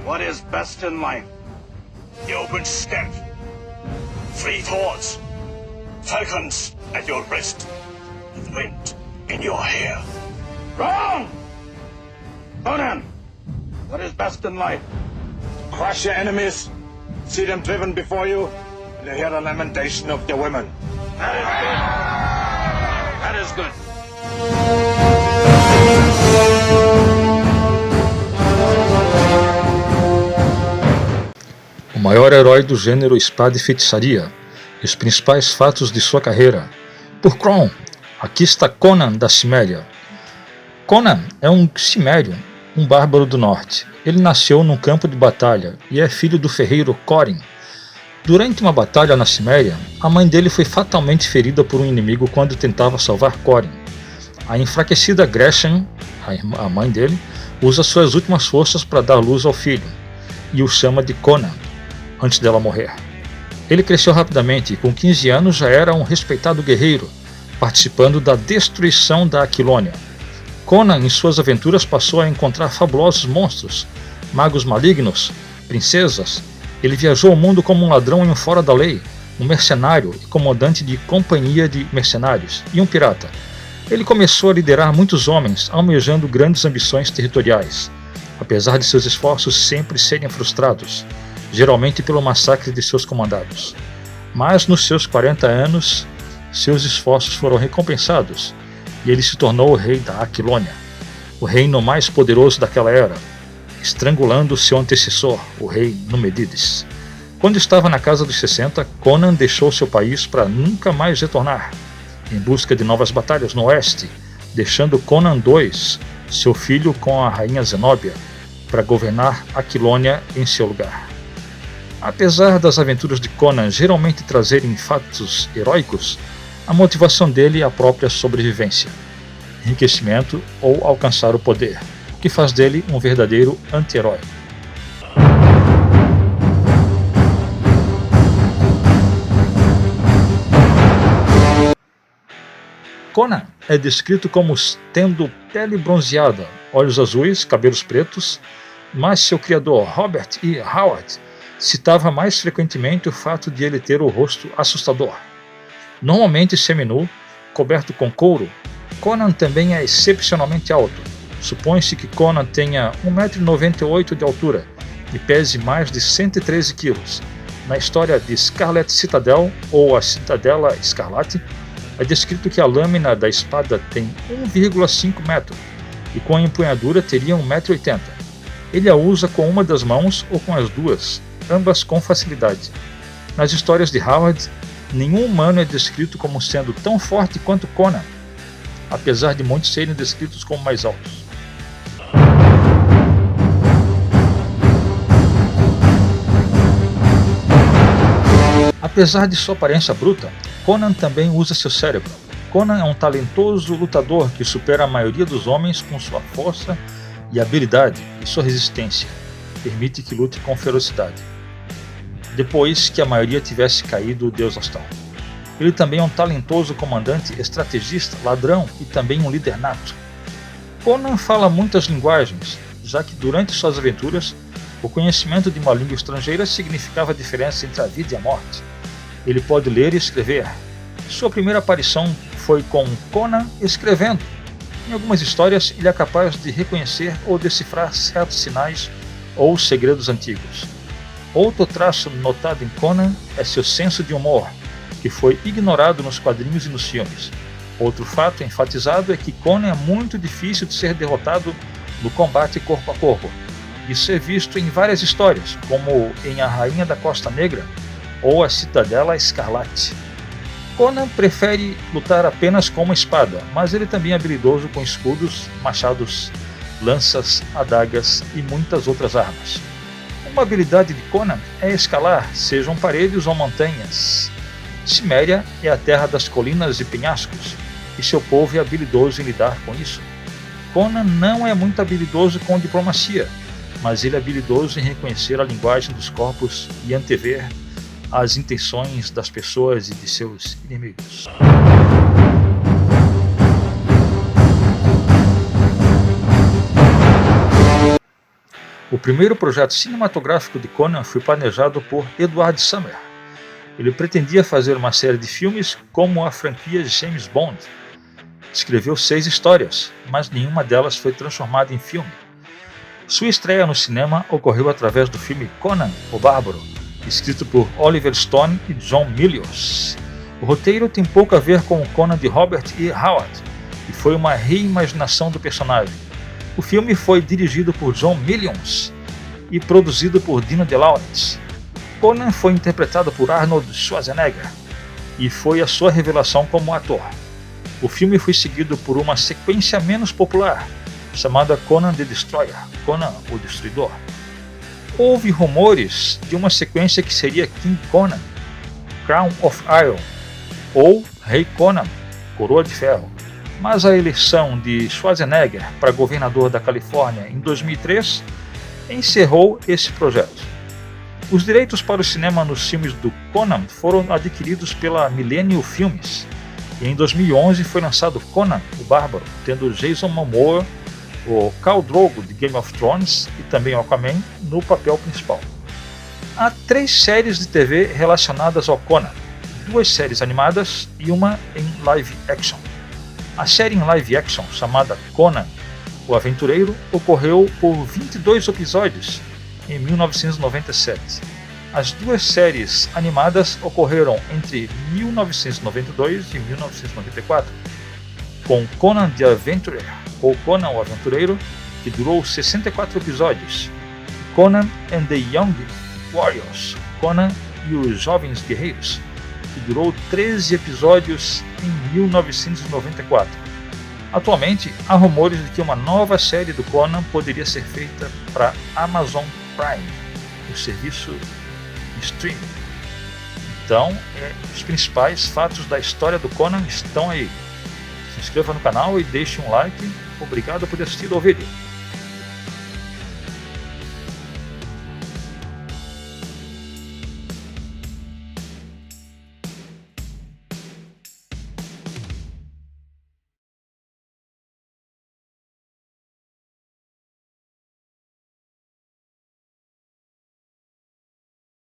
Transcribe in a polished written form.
What is best in life? The open steppe, free thoughts, falcons at your wrist, and wind in your hair. Wrong! Conan, what is best in life? Crush your enemies, see them driven before you, and hear the lamentation of their women. That is good. O maior herói do gênero espada e feitiçaria, e os principais fatos de sua carreira. Por Crom, aqui está Conan da Ciméria. Conan é um cimério, um bárbaro do norte. Ele nasceu num campo de batalha e é filho do ferreiro Corin. Durante uma batalha na Ciméria, a mãe dele foi fatalmente ferida por um inimigo quando tentava salvar Corin. A enfraquecida Gretchen, a mãe dele, usa suas últimas forças para dar luz ao filho e o chama de Conan, antes dela morrer. Ele cresceu rapidamente e com 15 anos já era um respeitado guerreiro, participando da destruição da Aquilônia. Conan, em suas aventuras, passou a encontrar fabulosos monstros, magos malignos, princesas. Ele viajou o mundo como um ladrão e um fora da lei, um mercenário e comandante de companhia de mercenários, e um pirata. Ele começou a liderar muitos homens, almejando grandes ambições territoriais, apesar de seus esforços sempre serem frustrados, geralmente pelo massacre de seus comandados. Mas nos seus 40 anos, seus esforços foram recompensados, e ele se tornou o rei da Aquilônia, o reino mais poderoso daquela era, estrangulando seu antecessor, o rei Numedides. Quando estava na casa dos 60, Conan deixou seu país para nunca mais retornar, em busca de novas batalhas no oeste, deixando Conan II, seu filho, com a rainha Zenóbia, para governar Aquilônia em seu lugar. Apesar das aventuras de Conan geralmente trazerem fatos heróicos, a motivação dele é a própria sobrevivência, enriquecimento ou alcançar o poder, o que faz dele um verdadeiro anti-herói. Conan é descrito como tendo pele bronzeada, olhos azuis, cabelos pretos, mas seu criador Robert E. Howard citava mais frequentemente o fato de ele ter o rosto assustador. Normalmente seminu, coberto com couro, Conan também é excepcionalmente alto. Supõe-se que Conan tenha 1,98 m de altura e pese mais de 113 kg. Na história de Scarlet Citadel, ou a Citadela Escarlate, é descrito que a lâmina da espada tem 1,5 m e com a empunhadura teria 1,80 m. Ele a usa com uma das mãos ou com as duas, ambas com facilidade. Nas histórias de Howard, nenhum humano é descrito como sendo tão forte quanto Conan, apesar de muitos serem descritos como mais altos. Apesar de sua aparência bruta, Conan também usa seu cérebro. Conan é um talentoso lutador que supera a maioria dos homens com sua força e habilidade, e sua resistência permite que lute com ferocidade, depois que a maioria tivesse caído o deus Astal. Ele também é um talentoso comandante, estrategista, ladrão e também um líder nato. Conan fala muitas linguagens, já que durante suas aventuras, o conhecimento de uma língua estrangeira significava a diferença entre a vida e a morte. Ele pode ler e escrever. Sua primeira aparição foi com Conan escrevendo. Em algumas histórias, ele é capaz de reconhecer ou decifrar certos sinais ou segredos antigos. Outro traço notado em Conan é seu senso de humor, que foi ignorado nos quadrinhos e nos filmes. Outro fato enfatizado é que Conan é muito difícil de ser derrotado no combate corpo a corpo. Isso é visto em várias histórias, como em A Rainha da Costa Negra ou A Citadela Escarlate. Conan prefere lutar apenas com uma espada, mas ele também é habilidoso com escudos, machados, lanças, adagas e muitas outras armas. Uma habilidade de Conan é escalar, sejam paredes ou montanhas. Ciméria é a terra das colinas e penhascos, e seu povo é habilidoso em lidar com isso. Conan não é muito habilidoso com diplomacia, mas ele é habilidoso em reconhecer a linguagem dos corpos e antever as intenções das pessoas e de seus inimigos. O primeiro projeto cinematográfico de Conan foi planejado por Edward Summer. Ele pretendia fazer uma série de filmes como a franquia James Bond. Escreveu 6 histórias, mas nenhuma delas foi transformada em filme. Sua estreia no cinema ocorreu através do filme Conan, o Bárbaro, escrito por Oliver Stone e John Milius. O roteiro tem pouco a ver com o Conan de Robert E. Howard e foi uma reimaginação do personagem. O filme foi dirigido por John Milius e produzido por Dino De Laurentiis. Conan foi interpretado por Arnold Schwarzenegger e foi a sua revelação como ator. O filme foi seguido por uma sequência menos popular, chamada Conan the Destroyer, Conan o Destruidor. Houve rumores de uma sequência que seria King Conan, Crown of Iron, ou Rei Conan, Coroa de Ferro, mas a eleição de Schwarzenegger para governador da Califórnia em 2003 encerrou esse projeto. Os direitos para o cinema nos filmes do Conan foram adquiridos pela Millennium Filmes, e em 2011 foi lançado Conan, o Bárbaro, tendo Jason Momoa, o Khal Drogo de Game of Thrones e também Aquaman no papel principal. Há 3 séries de TV relacionadas ao Conan, 2 séries animadas e uma em live action. A série em live action, chamada Conan, o Aventureiro, ocorreu por 22 episódios em 1997. As 2 séries animadas ocorreram entre 1992 e 1994, com Conan the Adventurer, ou Conan o Aventureiro, que durou 64 episódios, Conan and the Young Warriors, Conan e os Jovens Guerreiros, que durou 13 episódios em 1994. Atualmente, há rumores de que uma nova série do Conan poderia ser feita para Amazon Prime, o serviço de streaming. Então, os principais fatos da história do Conan estão aí. Se inscreva no canal e deixe um like. Obrigado por ter assistido ao vídeo.